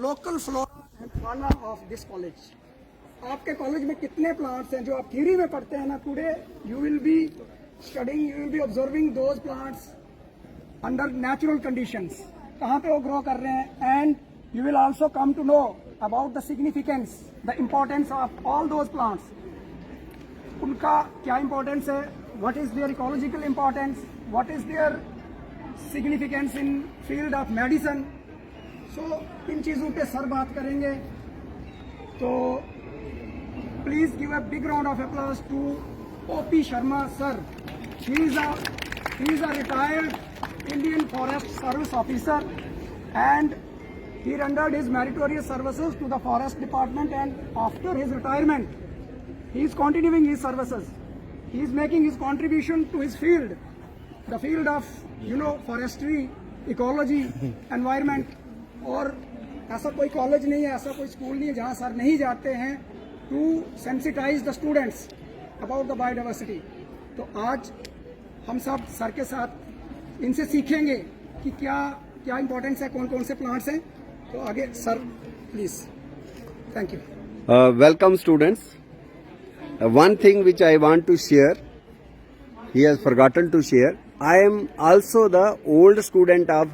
Local flora and फाना of this college. आपके college में कितने प्लांट्स हैं जो आप थ्योरी में पढ़ते हैं ना? Today you will be studying, you will be observing those plants under natural conditions, कहाँ पे वो ग्रो कर रहे हैं, and you will also come to know about the significance, the importance of all those plants. उनका क्या importance है, what is their ecological importance, what is their significance in field of medicine. So इन चीज़ों पे sir बात करेंगे। तो please give a big round of applause to OP Sharma sir. He is a retired Indian Forest Service officer and he rendered his meritorious services to the Forest Department, and after his retirement he is continuing his services. He is making his contribution to his field, the field of forestry, ecology, environment. और ऐसा कोई college नहीं है, ऐसा कोई school नहीं है जहाँ सर नहीं जाते हैं to sensitise the students about the biodiversity. तो आज हम सब सर के साथ इनसे सीखेंगे कि क्या क्या इंपॉर्टेंस है, कौन कौन से प्लांट्स हैं। तो आगे sir please. Thank you. Welcome students. One thing which I want to share, he has forgotten to share. I am also the old student of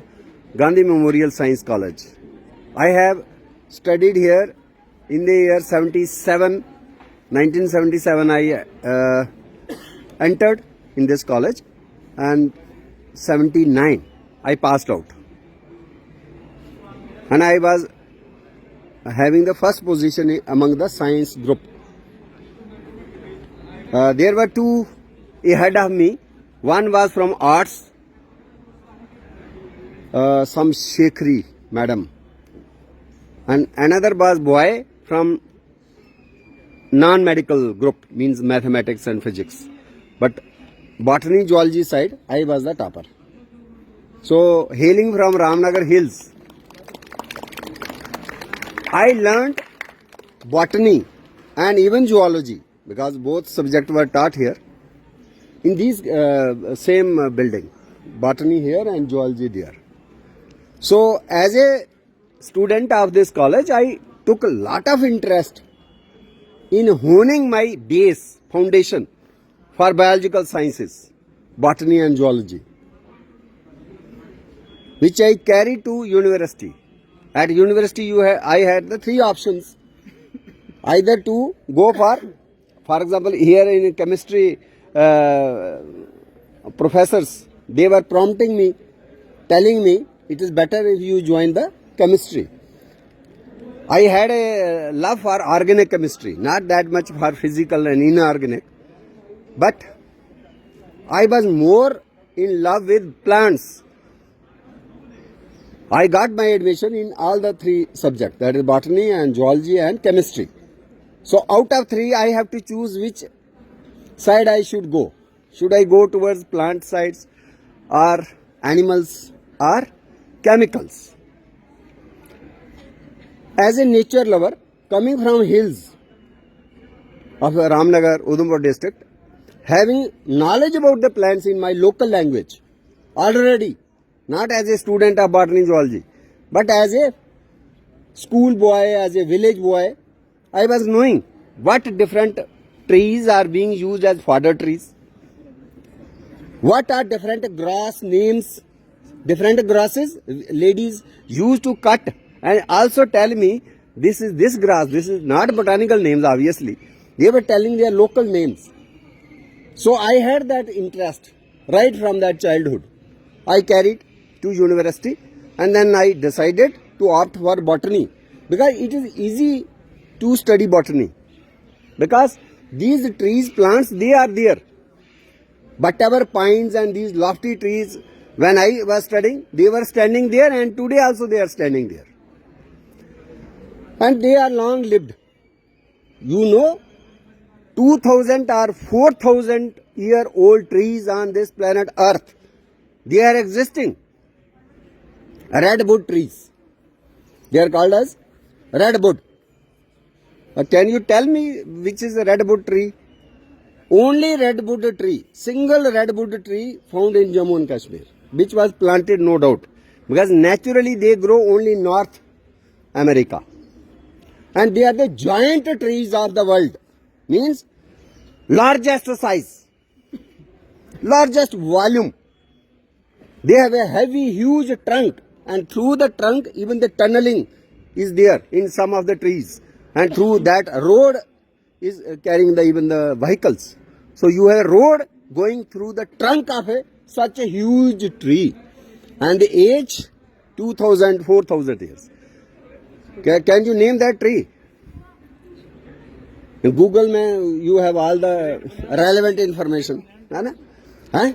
Gandhi Memorial Science College. I have studied here in the year 1977 I entered in this college, and 79 I passed out, and I was having the first position among the science group. There were two ahead of me. One was from arts, some Shekhri madam, and another was boy from non-medical group, means mathematics and physics. But botany, zoology side, I was the topper. So, hailing from Ramnagar Hills, I learned botany and even zoology, because both subjects were taught here in these same building, botany here and zoology there. So, as a student of this college, I took a lot of interest in honing my base foundation for biological sciences, botany and zoology, which I carried to university. At university, I had the three options: either to go for example, here in chemistry, professors, they were prompting me, telling me it is better if you join the chemistry. I had a love for organic chemistry, not that much for physical and inorganic, but I was more in love with plants. I got my admission in all the three subjects, that is botany and zoology and chemistry. So out of three, I have to choose which side I should go. Should I go towards plant sides or animals or chemicals? As a nature lover, coming from hills of Ramnagar, Udhampur district, having knowledge about the plants in my local language already, not as a student of botany zoology, but as a school boy, as a village boy, I was knowing what different trees are being used as fodder trees, what are different grass names, different grasses ladies used to cut, and also tell me this is this grass, this is not botanical names, obviously. They were telling their local names. So I had that interest right from that childhood. I carried to university, and then I decided to opt for botany, because it is easy to study botany, because these trees, plants, they are there. But our pines and these lofty trees, when I was studying, they were standing there, and today also they are standing there. And they are long lived. 2000 or 4000 year old trees on this planet Earth, they are existing. Redwood trees. They are called as redwood. Can you tell me which is a redwood tree? Only redwood tree, single redwood tree found in Jammu and Kashmir, which was planted, no doubt, because naturally they grow only north America. And they are the giant trees of the world. Means largest size, largest volume. They have a heavy, huge trunk, and through the trunk, even the tunneling is there in some of the trees. And through that road is carrying even the vehicles. So you have a road going through the trunk of such a huge tree, and the age 2000, 4000 years. Can you name that tree? In Google, mein, you have all the relevant information. है ना? हैं?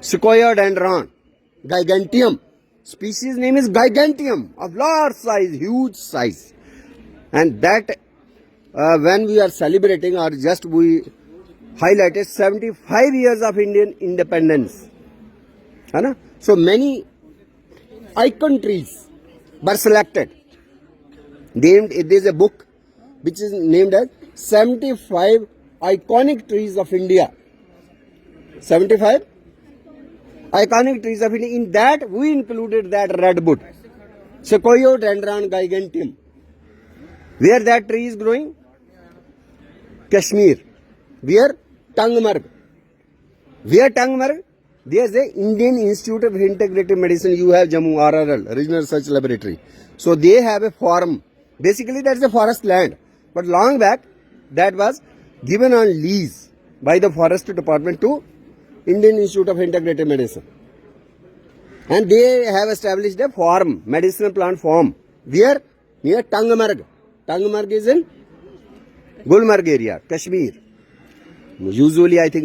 Sequoiadendron, giganteum. Species name is giganteum, of large size, huge size. And that when we are celebrating, or just we highlighted 75 years of Indian independence. है ना? So many icon trees were selected. Named, there is a book which is named as 75 iconic trees of India. 75 iconic trees of India. In that we included that redwood, Sequoiadendron giganteum. Where that tree is growing? Kashmir. Where? Tangmarg. Where Tangmarg? There is a Indian Institute of Integrative Medicine. You have Jammu RRL, Regional Research Laboratory. So they have a farm. Basically that's a forest land. But long back that was given on lease by the Forest Department to Indian Institute of Integrative Medicine. And they have established a farm, medicinal plant farm. Where? Near Tangmarg. Tangmarg is in Gulmarg area, Kashmir. Usually I think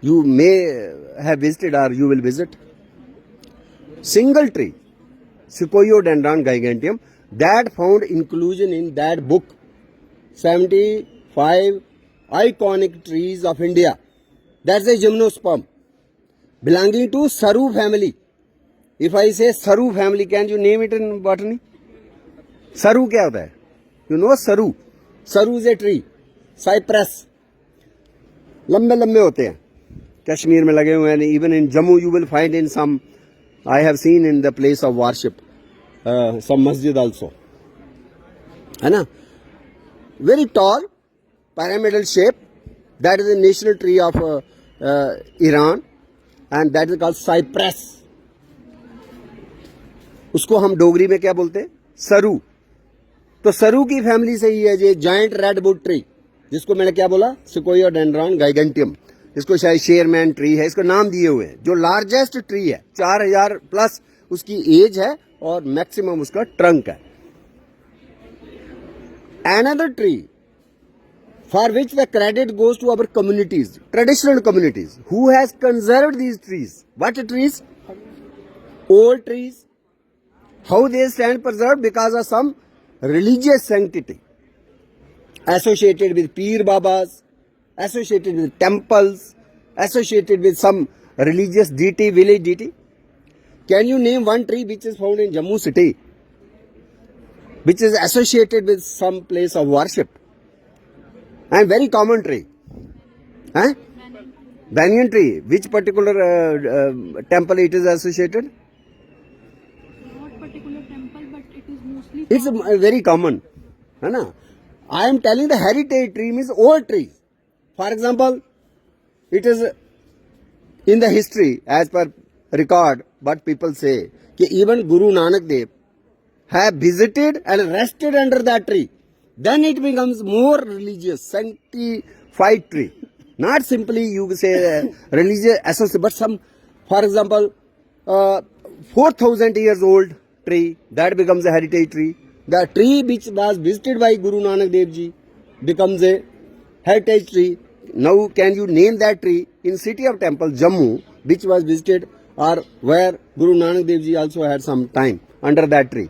you may have visited or you will visit. Single tree, Sequoiadendron giganteum, that found inclusion in that book, 75 iconic trees of India. That's a gymnosperm belonging to Saru family. If I say Saru family, can you name it in botany? Saru क्या होता है? You know Saru. Saru is a tree. Cypress. लंबे लंबे होते हैं. कश्मीर में लगे हुए हैं. Even in Jammu you will find in some, I have seen in the place of worship, some masjid also. है ना? Very tall, pyramidal shape. That is the national tree of Iran, and that is called cypress. उसको हम डोगरी में क्या बोलते हैं? सरू. तो सरू की फैमिली से ही है ये जायंट रेडवुड ट्री, जिसको मैंने क्या बोला? Sequoiadendron giganteum. इसको शायद शेयरमैन ट्री है, इसको नाम दिए हुए हैं. जो लार्जेस्ट ट्री है, 4000 प्लस उसकी एज है और मैक्सिमम उसका ट्रंक है. Another tree for which the credit goes to our communities, traditional communities, who has conserved these trees. What trees? Old trees. How they stand preserved? Because of some religious sanctity associated with Peer Babas, associated with temples, associated with some religious deity, village deity. Can you name one tree which is found in Jammu city, which is associated with some place of worship? And very common tree. Huh? Banyan tree. Which particular temple it is associated? Not particular temple, but it is mostly. It's very common. है ना? I am telling the heritage tree means old trees. For example, it is in the history as per record what people say कि even Guru Nanak Dev have visited and rested under that tree. Then it becomes more religious, sanctified tree. Not simply you say religious association, but some, for example, 4000 years old tree, that becomes a heritage tree. The tree which was visited by Guru Nanak Dev Ji becomes a heritage tree. Now can you name that tree in city of temple Jammu, which was visited or where Guru Nanak Dev Ji also had some time under that tree?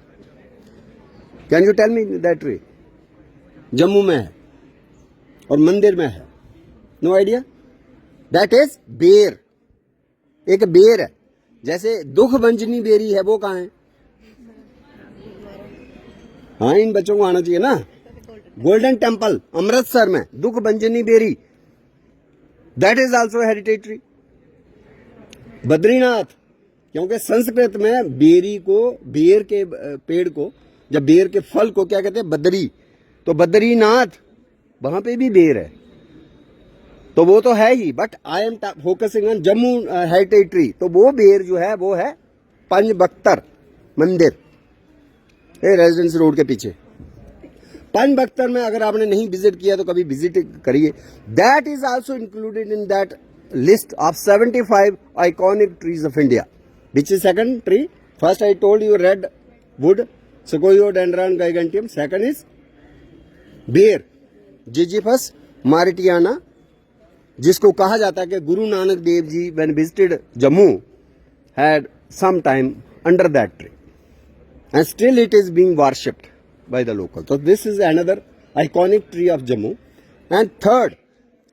Can you tell me that tree? Jammu में है और मंदिर में है. No idea. That is बेर. एक बेर है, जैसे दुख भंजनी बेरी है, वो कहाँ है? हाँ, इन बच्चों को आना चाहिए ना. गोल्डन टेम्पल अमृतसर में Dukh Bhanjani Beri, that is also heritage tree. Badrinath क्योंकि संस्कृत में बेरी को, बेर के पेड़ को, जब बेर के फल को क्या कहते हैं, बद्री, तो बद्रीनाथ वहां पे भी बेर है, तो वो तो है ही, but I am focusing on Jammu heritage tree. तो वो बेर जो है वो है पंचबख्तर मंदिर, रेजिडेंसी रोड के पीछे। पंचबख्तर में अगर आपने नहीं विजिट किया तो कभी विजिट करिए। That is also included in that list of 75 iconic trees of India. Which is second tree? First I told you red wood sequoiadendron giganteum, second is ber ziziphus mauritiana, जिसको कहा जाता है कि Guru Nanak Dev ji when visited Jammu had some time under that tree and still it is being worshipped by the local. So this is another iconic tree of Jammu. And third,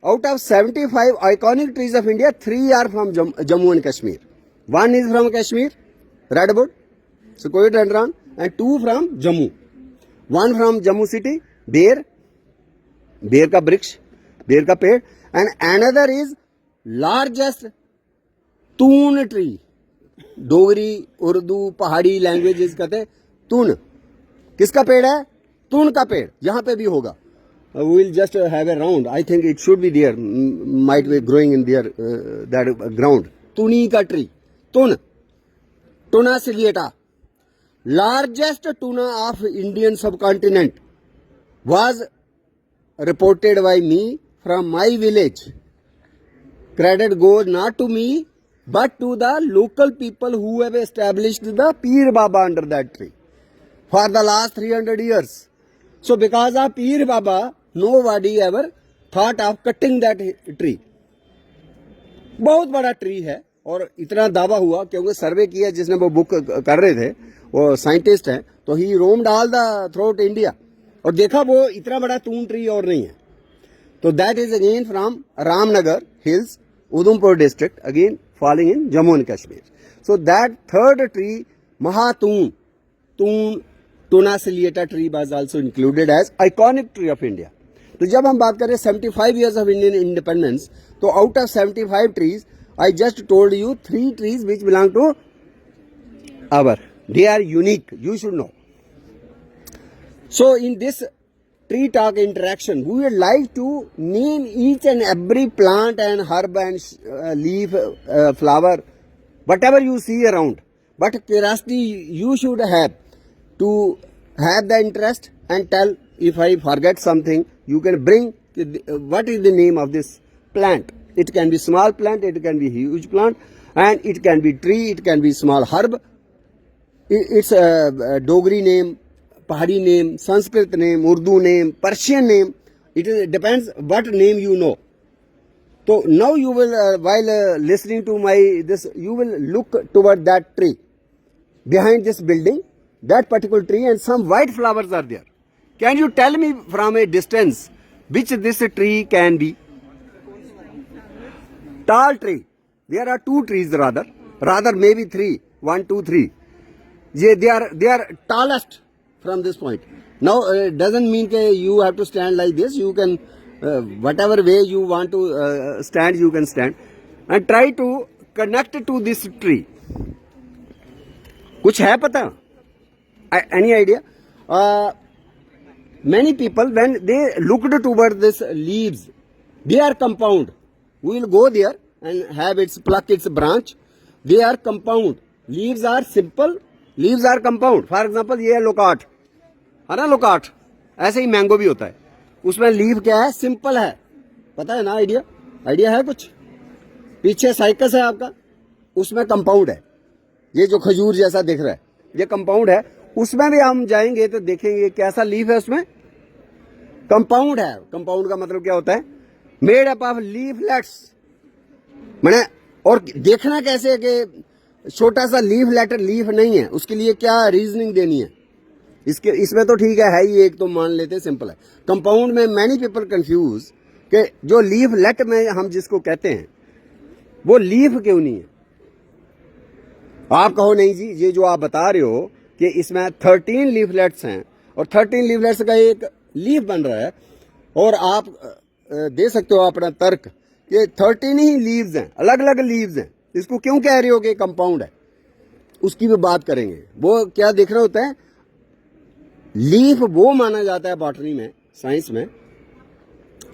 out of 75 iconic trees of India, 3 are from Jammu and Kashmir. One is from Kashmir, redwood, Sequoia-dendron, and 2 from Jammu. One from Jammu city, bear ka briks, bear ka ped, and another is largest तून tree. Dogri, Urdu, पहाड़ी languages कहते हैं तून। किसका पेड़ है? तून का पेड़। यहां पे भी होगा। We will just have a round, I think it should be there, might be growing in there that ground. तूनी का tree, toon, toona ciliata, largest toona of Indian subcontinent, was reported by me from my village. Credit goes not to me but to the local people who have established the Peer Baba under that tree for the last 300 years. So because of Peer Baba, nobody ever thought of cutting that tree. बहुत बड़ा tree है और इतना दावा हुआ क्योंकि सर्वे किया जिसने वो बुक कर रहे थे, वो साइंटिस्ट हैं, तो he roamed all the throughout India और देखा वो इतना बड़ा तून ट्री और नहीं है। तो that is again from Ramnagar hills, Udhampur district, again falling in Jammu and Kashmir. So that third tree, Mahatun, Tuna ciliata tree was also included as iconic tree of India. तो जब हम बात करें 75 years of Indian independence, तो out of 75 trees, I just told you 3 trees which belong to our. They are unique. You should know. So in this tree talk interaction, we would like to name each and every plant and herb and leaf, flower, whatever you see around. But curiosity you should have to have the interest and tell. If I forget something, you can bring what is the name of this plant. It can be small plant, it can be huge plant, and it can be tree, it can be small herb. It's a Dogri name, Pahari name, Sanskrit name, Urdu name, Persian name. It depends what name you know. So now you will, while listening to my this, you will look toward that tree. Behind this building, that particular tree and some white flowers are there. Can you tell me from a distance which this tree can be? Tall tree. There are 2 trees rather maybe 3. 1, 2, 3. They are tallest from this point. Now it doesn't mean that you have to stand like this. You can whatever way you want to stand, you can stand and try to connect to this tree. कुछ है पता? Any idea? Many people when they looked toward this leaves, they are compound. We will go there and have its pluck its branch. They are compound. Leaves are simple. Leaves are compound. For example, ये है loquat, है ना loquat, ऐसे ही mango भी होता है, उसमें leave क्या है? सिंपल है, पता है ना? आइडिया है कुछ? पीछे साइकस है आपका, उसमें कंपाउंड है। ये जो खजूर जैसा दिख रहा है ये कंपाउंड है। उसमें भी हम जाएंगे तो देखेंगे कैसा लीफ है, उसमें कंपाउंड है। कंपाउंड का मतलब क्या होता है? Made up of leaflets. मैंने और देखना कैसे है कि छोटा सा लीफलेट लीफ नहीं है, उसके लिए क्या रीजनिंग देनी है? इसमें तो ठीक है ही एक, तो मान लेते सिंपल है। कंपाउंड में मैनी पीपल कंफ्यूज कि जो लीफलेट में हम जिसको कहते हैं वो लीफ क्यों नहीं है। आप कहो नहीं जी, ये जो आप बता रहे हो कि इसमें 13 लीफलेट्स हैं और 13 लीफलेट्स का एक लीफ बन रहा है, और आप दे सकते हो अपना तर्क कि 13 ही लीव्स हैं, अलग अलग लीव्स हैं, इसको क्यों कह रहे हो कि कंपाउंड है? उसकी भी बात करेंगे। वो क्या देख रहे होते हैं, लीफ वो माना जाता है बॉटनी में, साइंस में,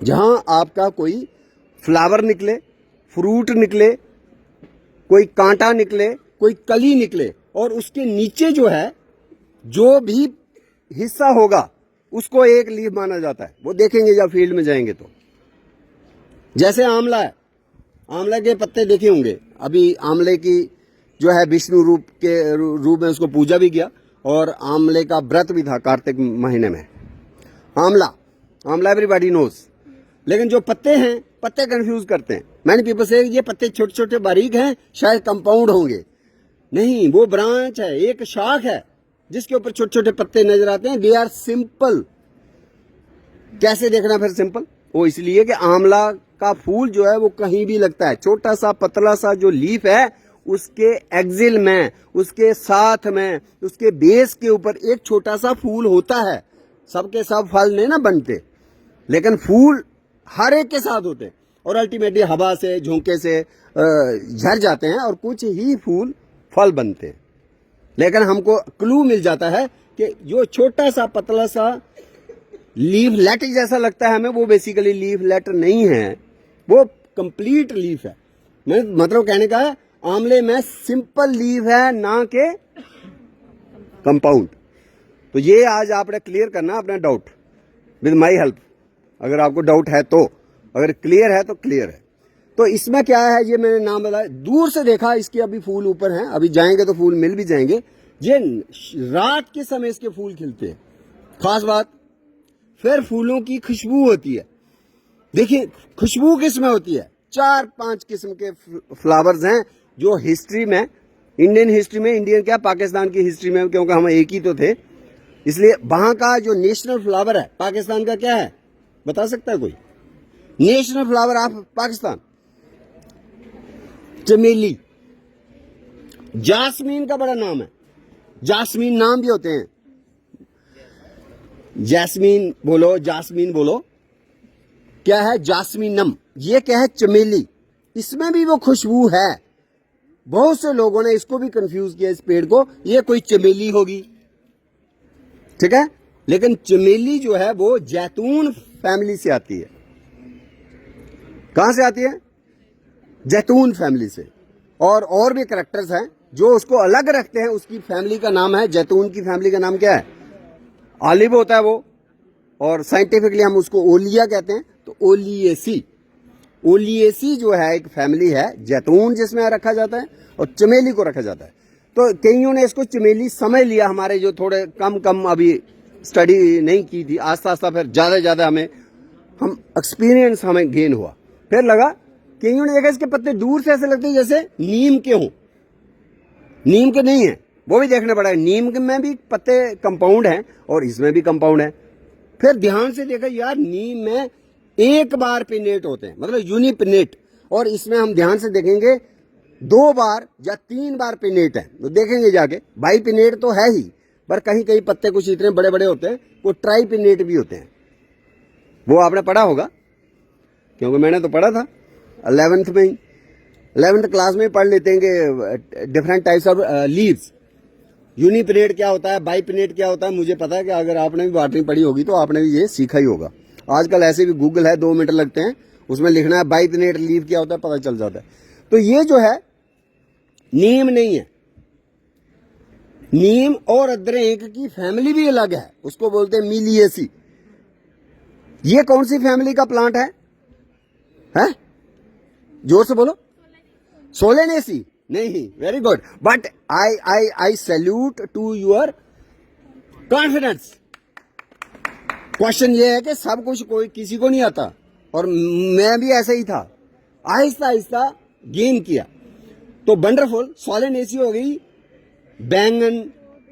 जहां आपका कोई फ्लावर निकले, फ्रूट निकले, कोई कांटा निकले, कोई कली निकले, और उसके नीचे जो है जो भी हिस्सा होगा उसको एक लीफ माना जाता है। वो देखेंगे जब फील्ड में जाएंगे तो। जैसे आंवला है, आंवला के पत्ते देखे होंगे। अभी आंवले की जो है विष्णु रूप के रूप में उसको पूजा भी किया, और आंवले का व्रत भी था कार्तिक महीने में। आंवला एवरीबॉडी नोज। लेकिन जो पत्ते हैं, पत्ते कंफ्यूज करते हैं। मैनी पीपल से ये पत्ते छोटे छोटे बारीक हैं, शायद कंपाउंड होंगे। नहीं, वो ब्रांच है, एक शाख है जिसके ऊपर छोटे छोटे पत्ते नजर आते हैं। They are simple. कैसे देखना फिर सिंपल? वो इसलिए कि आंवला का फूल जो है वो कहीं भी लगता है। छोटा सा पतला सा जो लीफ है, उसके एक्सिल में, उसके साथ में, उसके बेस के ऊपर एक छोटा सा फूल होता है। सबके सब फल नहीं ना बनते, लेकिन फूल हर एक के साथ होते हैं, और अल्टीमेटली हवा से, झोंके से झड़ जाते हैं, और कुछ ही फूल फल बनते हैं। लेकिन हमको क्लू मिल जाता है कि जो छोटा सा पतला सा लीफलेट जैसा लगता है हमें, वो बेसिकली लीफलेट नहीं है, वो कंप्लीट लीफ है। मतलब कहने का है, आंवले में सिंपल लीफ है, ना कि कंपाउंड। तो ये आज आपने क्लियर करना अपना डाउट विद माय हेल्प। अगर आपको डाउट है तो, अगर क्लियर है तो क्लियर है। तो इसमें क्या है, ये मैंने नाम बताया, दूर से देखा, इसके अभी फूल ऊपर हैं, अभी जाएंगे तो फूल मिल भी जाएंगे। ये रात के समय इसके फूल खिलते हैं, खास बात। फिर फूलों की खुशबू होती है। देखिए खुशबू किस में होती है, 4-5 किस्म के फ्लावर्स हैं जो हिस्ट्री में, इंडियन हिस्ट्री में, इंडियन क्या पाकिस्तान की हिस्ट्री में, क्योंकि हम एक ही तो थे, इसलिए वहां का जो नेशनल फ्लावर है पाकिस्तान का क्या है, बता सकता है कोई? नेशनल फ्लावर ऑफ पाकिस्तान चमेली। जास्मीन का बड़ा नाम है, जास्मीन नाम भी होते हैं। जैस्मीन बोलो, जास्मीन बोलो, क्या है जास्मीनम, ये क्या है चमेली। इसमें भी वो खुशबू है। बहुत से लोगों ने इसको भी कंफ्यूज किया, इस पेड़ को, ये कोई चमेली होगी, ठीक है। लेकिन चमेली जो है वो जैतून फैमिली से आती है। कहां से आती है? जैतून फैमिली से। और भी कैरेक्टर्स हैं जो उसको अलग रखते हैं। उसकी फैमिली का नाम है, जैतून की फैमिली का नाम क्या है? ऑलिव होता है वो, और साइंटिफिकली हम उसको ओलिया कहते हैं। तो ओलिएसी, ओलिएसी जो है एक फैमिली है, जैतून जिसमें रखा जाता है, और चमेली को रखा जाता है। तो कईयों ने इसको चमेली समझ लिया, हमारे जो थोड़े कम अभी स्टडी नहीं की थी, आस्ता आस्ता फिर ज्यादा हमें एक्सपीरियंस हमें गेन हुआ। फिर लगा, कईयों ने देखा इसके पत्ते दूर से ऐसे लगते हैं जैसे नीम के हों। नीम के नहीं है, वो भी देखना पड़ा है। नीम के में भी पत्ते कंपाउंड हैं, और इसमें भी कंपाउंड है। फिर ध्यान से देखा, यार नीम में एक बार पिनेट होते हैं, मतलब यूनिपिनेट, और इसमें हम ध्यान से देखेंगे 2 बार या 3 बार पिनेट है। तो देखेंगे जाके, बाई पिनेट तो है ही, पर कहीं कहीं पत्ते कुछ इतने बड़े बड़े होते हैं, वो ट्राई पिनेट भी होते हैं। वो आपने पढ़ा होगा, क्योंकि मैंने तो पढ़ा था 11th में ही, 11th क्लास में पढ़ लेते हैं कि डिफरेंट टाइप्स ऑफ लीव्स। यूनिपिनेट क्या होता है, बाइपिनेट क्या होता है, मुझे पता है कि अगर आपने भी बॉटनी पढ़ी होगी तो आपने भी ये सीखा ही होगा। आजकल ऐसे भी गूगल है, 2 मिनट लगते हैं, उसमें लिखना है बाइपिनेट लीव क्या होता है, पता चल जाता है। तो ये जो है नीम नहीं है, नीम और अदरक की फैमिली भी अलग है, उसको बोलते हैं मिलिएसी। ये कौन सी फैमिली का प्लांट है? जोर से बोलो। सोलेनेसी नहीं, very good, but I salute to your confidence. Question ये है कि सब कुछ कोई किसी को नहीं आता, और मैं भी ऐसा ही था, आहिस्ता आहिस्ता गेन किया। तो वंडरफुल। सोलेनेसी हो गई, बैंगन,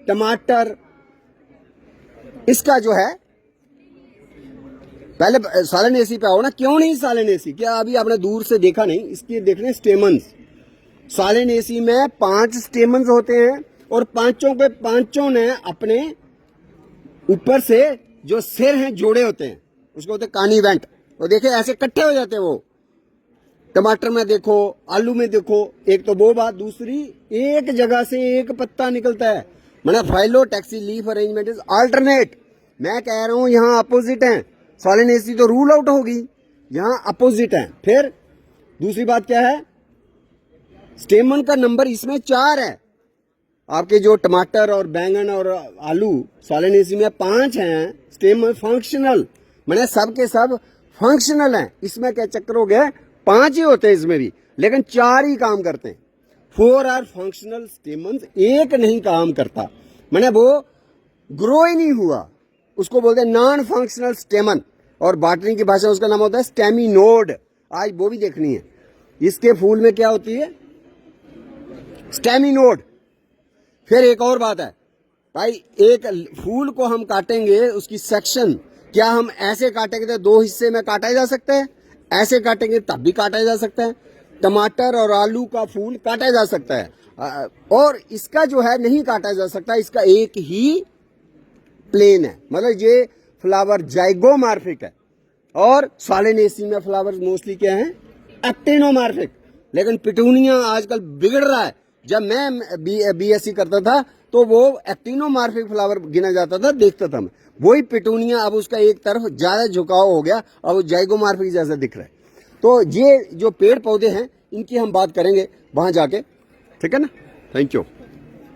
टमाटर, इसका जो है पहले सोलेनेसी पे आओ ना। क्यों नहीं सोलेनेसी? क्या अभी आपने दूर से देखा नहीं? इसके देखने स्टेमन्स, सोलेनेसी में 5 स्टेमन्स होते हैं, और पांचों के पांचों ने अपने ऊपर से जो सिर हैं जोड़े होते हैं, उसको होते हैं कानी वेंट। और देखिए ऐसे इकट्ठे हो जाते हैं, वो टमाटर में देखो, आलू में देखो, एक तो वो बात, दूसरी एक जगह से एक पत्ता निकलता है, मतलब phyllotaxy leaf arrangement is alternate. मैं कह रहा हूं यहाँ अपोजिट है, सोलेनेसी तो रूल आउट होगी, यहाँ अपोजिट है। फिर दूसरी बात क्या है, स्टेमन का नंबर इसमें 4 है, आपके जो टमाटर और बैंगन और आलू सोलेनेसी में 5 हैं, स्टेमन फंक्शनल, मैंने सब के सब फंक्शनल हैं। इसमें क्या चक्कर हो गया, 5 ही होते हैं इसमें भी, लेकिन 4 ही काम करते हैं। 4 आर फंक्शनल स्टेमन्स, एक नहीं काम करता, मैंने वो ग्रो ही नहीं हुआ, उसको बोलते हैं नॉन फंक्शनल स्टेमन, और बॉटनी की भाषा में उसका नाम होता है स्टेमिनोड। आज वो भी देखनी है, इसके फूल में क्या होती है, स्टेमिनोड। फिर एक और बात है भाई, एक फूल को हम काटेंगे, उसकी सेक्शन क्या हम ऐसे काटेंगे तो 2 हिस्से में काटा जा सकता है, ऐसे काटेंगे तब भी काटा जा सकता है। टमाटर और आलू का फूल काटा जा सकता है, और इसका जो है नहीं काटा जा सकता, इसका एक ही प्लेन है, मतलब ये फ्लावर जाइगोमार्फिक है। और सोलेनेसी में फ्लावर मोस्टली क्या है, एक्टिनोमार्फिक। लेकिन पिटूनिया आजकल बिगड़ रहा है, जब मैं बीएससी करता था तो वो एक्टिनोमार्फिक फ्लावर गिना जाता था, देखता था मैं, वही पिटूनिया अब उसका एक तरफ ज्यादा झुकाव हो गया, अब वो जाइगोमार्फिक जैसा दिख रहा है। तो ये जो पेड़ पौधे हैं इनकी हम बात करेंगे वहां जाके, ठीक है ना। Thank you.